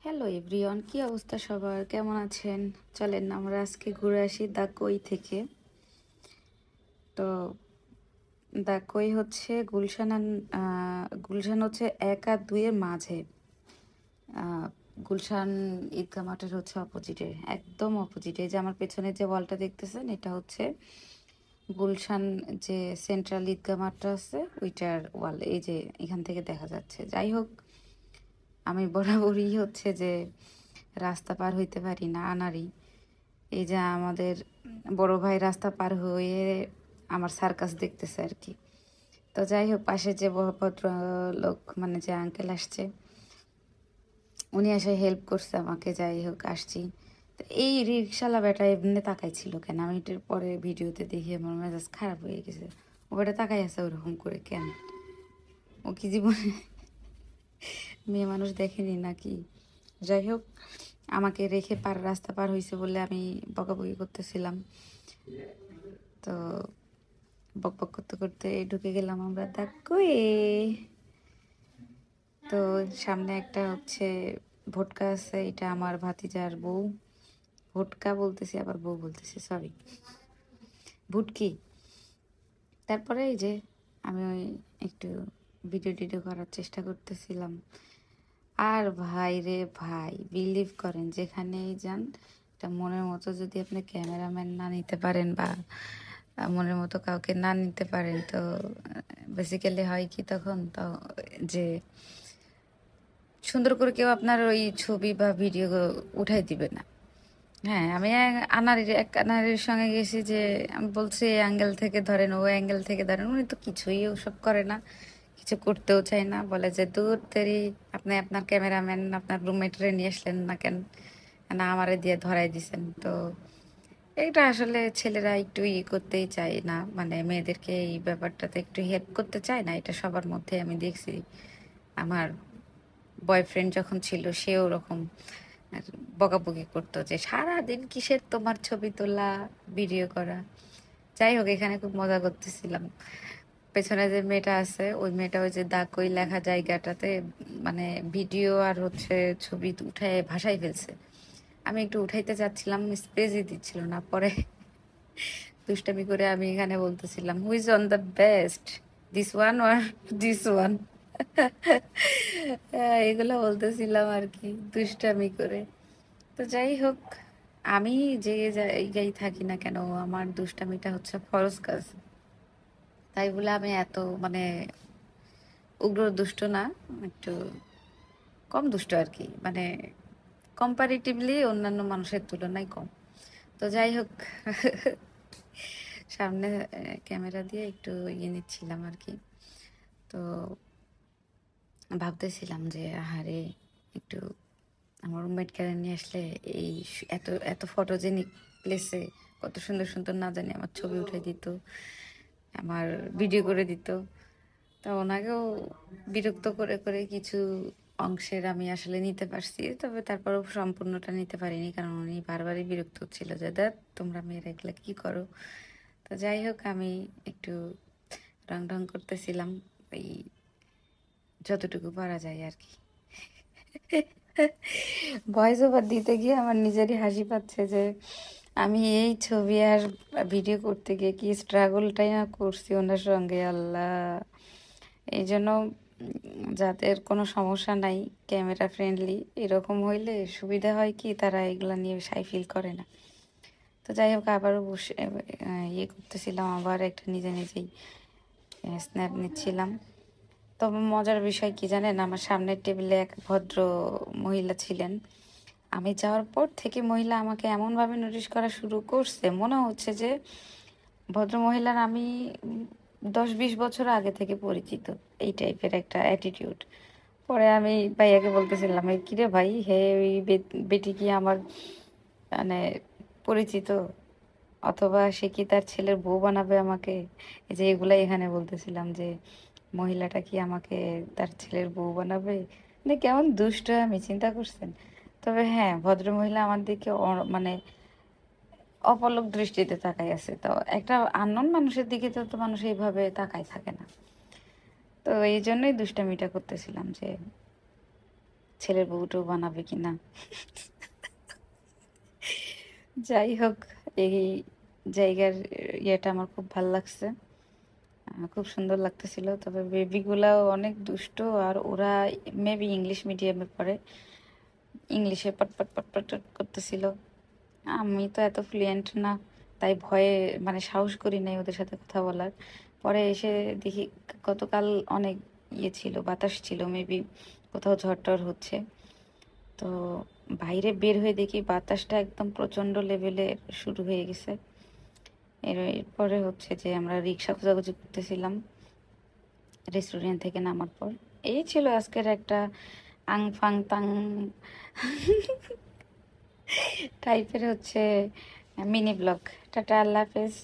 Hello everyone, কি অবস্থা সবার? কেমন আছেন? চলেন আমরা আজকে ঘুরে আসি দা কই থেকে। তো দা কই হচ্ছে গুলশান হচ্ছে 1 আর 2 এর মাঝে। গুলশান ঈদগাহ মাঠের হচ্ছে অপোজিটে, একদম অপোজিটে। যে আমার পেছনে যে ওয়ালটা দেখতেছেন, এটা হচ্ছে গুলশান যে সেন্ট্রাল ঈদগাহ মাঠটা আছে ওইটার ওয়াল। এই যে এখান থেকে দেখা যাচ্ছে। যাই হোক, আমি বরাবরই হচ্ছে যে রাস্তা পার হইতে পারি না, আনারি। এই যে আমাদের বড় ভাই রাস্তা পার হয়ে আমার সার্কাস দেখতেছে আর কি। তো যাই হোক, পাশে যে ভদ্র লোক মানে যে আঙ্কেল আসছে, উনি এসে হেল্প করছে আমাকে। যাই হোক, আসছি। তো এই রিক্সাওয়ালা বেটা এমনি তাকাইছিল কেন, আমি এটার পরে ভিডিওতে দেখি আমার মেজাজ খারাপ হয়ে গেছে। ও বেটা তাকাই আছে ওরকম করে কেন? ও কি জীবনে মেয়ে মানুষ দেখেনি নাকি? যাই হোক, আমাকে রেখে রাস্তা পার হয়েছে বলে আমি বকাবকি করতেছিলাম। তো বকবক করতে করতে ঢুকে গেলাম আমরা কই। তো সামনে একটা হচ্ছে ভোটকা আছে, এটা আমার ভাতিজার বউ। ভোটকা বলতেছি আবার বউ বলতেছি, সরি, ভুটকি। তারপরে এই যে আমি ওই একটু ভিডিও টিডিও করার চেষ্টা করতেছিলাম। আর ভাই রে ভাই, বিলিভ করেন যেখানেই যান, এটা মনের মতো যদি আপনি ক্যামেরাম্যান না নিতে পারেন বা মনের মতো কাউকে না নিতে পারেন, তো বেসিক্যালি হয় কি তখন তো যে সুন্দর করে কেউ আপনার ওই ছবি বা ভিডিও উঠাই দিবে না। হ্যাঁ, আমি এক আনারির সঙ্গে গেছি, যে আমি বলছি এই অ্যাঙ্গেল থেকে ধরেন, ও অ্যাঙ্গেল থেকে ধরেন, উনি তো কিছুই ওসব করে না, কিছু করতেও চায় না। বলে যে দূর তেরি, আপনি আপনার ক্যামেরাম্যান আপনার রুমমেটরে নিয়ে আসলেন না কেন, না আমারে দিয়ে ধরাই দিছেন। তো এটা আসলে ছেলেরা একটু করতেই চায় না, মানে মেয়েদেরকে এই ব্যাপারটাতে একটু হেল্প করতে চায় না, এটা সবার মধ্যে আমি দেখছি। আমার বয়ফ্রেন্ড যখন ছিল, সেও ওরকম বকাবকি করতো যে সারাদিন কিসের তোমার ছবি তোলা, ভিডিও করা। যাই হোক, এখানে খুব মজা করতেছিলাম। পেছনে যে মেয়েটা আছে, ওই মেয়েটা ওই যে দাগ কই লেখা জায়গাটাতে মানে ভিডিও আর হচ্ছে ছবি উঠায় ভাসাই ফেলছে। আমি একটু উঠাইতে চাচ্ছিলাম, স্পেসই দিচ্ছিল না। পরে দুষ্টামি করে আমি এখানে বলতেছিলাম, who is on the best, this one or this one. এগুলো বলতেছিলাম আর কি, দুষ্টামি করে। তো যাই হোক, আমি যে জায়গায় থাকি না কেন, আমার দুষ্টামিটা হচ্ছে ফরজ কাজ। তাই বলে আমি এত মানে উগ্র দুষ্ট না, একটু কম দুষ্ট আর কি, মানে কম্পারিটিভলি অন্যান্য মানুষের তুলনায় কম। তো যাই হোক, সামনে ক্যামেরা দিয়ে একটু নিচ্ছিলাম আর কি। তো ভাবতেছিলাম যে আহারে, একটু আমার রুমমেট কেড়ে নিয়ে আসলে এই এত এত ফটোজেনিক প্লেসে কত সুন্দর সুন্দর না জানি আমার ছবি উঠে দিত, আমার ভিডিও করে দিত। তা ওনাকেও বিরক্ত করে করে কিছু অংশের আমি আসলে নিতে পারছি, তবে তারপরেও সম্পূর্ণটা নিতে পারিনি, কারণ উনি বারবারই বিরক্ত হচ্ছিল যে দেখ তোমরা মেয়েরা এগুলা কি করো। তো যাই হোক, আমি একটু রং ঢং করতেছিলাম, ওই যতটুকু পারা যায় আর কি। ভয়েস ওভার দিতে গিয়ে আমার নিজেরই হাসি পাচ্ছে যে আমি এই ছবি আর ভিডিও করতে গিয়ে কি স্ট্রাগলটাই না করছি ওনার সঙ্গে, আল্লাহ। এই জন্য যাদের কোনো সমস্যা নাই, ক্যামেরা ফ্রেন্ডলি এরকম হইলে সুবিধা হয় কি, তারা এগুলা নিয়ে সাই ফিল করে না। তো যাই হোক, আবারও বসে করতেছিলাম, আবার একটা নিজে নিজেই স্ন্যাপ নিচ্ছিলাম। তবে মজার বিষয় কি জানেন, আমার সামনের টেবিলে এক ভদ্র মহিলা ছিলেন। আমি যাওয়ার পর থেকে মহিলা আমাকে এমনভাবে নোটিশ করা শুরু করছে, মনে হচ্ছে যে ভদ্র মহিলার আমি 10-20 বছর আগে থেকে পরিচিত, এই টাইপের একটা অ্যাটিটিউড। পরে আমি ভাইয়াকে বলতেছিলাম, এই কিরে ভাই, হে ওই বেটি কি আমার মানে পরিচিত, অথবা সে কি তার ছেলের বউ বানাবে আমাকে? এই যে এগুলাই এখানে বলতেছিলাম যে মহিলাটা কি আমাকে তার ছেলের বউ বানাবে? মানে কেমন দুষ্ট আমি, চিন্তা করছেন? তবে হ্যাঁ, ভদ্র মহিলা আমার দিকে মানে অপলক দৃষ্টিতে তাকাই আছে। তো একটা আননোন মানুষের দিকে তো মানুষ এইভাবে তাকাই থাকে না। তো এই জন্যই দুষ্টামিটা করতেছিলাম যে ছেলের বউটাও বানাবে কিনা। যাই হোক, এই জায়গার ইয়েটা আমার খুব ভালো লাগছে, খুব সুন্দর লাগতেছিল। তবে বেবিগুলাও অনেক দুষ্ট, আর ওরা মেবি ইংলিশ মিডিয়ামে পড়ে, ইংলিশে পটপট পটপট করতেছিল। আমি তো এত ফ্লুয়েন্ট না, তাই ভয়ে মানে সাহস করি নাই ওদের সাথে কথা বলার। পরে এসে দেখি গতকাল অনেক ইয়ে ছিল, বাতাস ছিল, মেবি কোথাও ঝড় টর হচ্ছে। তো বাইরে বের হয়ে দেখি বাতাসটা একদম প্রচণ্ড লেভেলে শুরু হয়ে গেছে। এরপরে হচ্ছে যে আমরা রিক্সা খোঁজাখুঁজি করতেছিলাম রেস্টুরেন্ট থেকে নামার পর। এই ছিল আজকের একটা আং ফাং তাং টাইপের হচ্ছে মিনি ব্লগ। টাটা, আল্লাহ হাফেজ।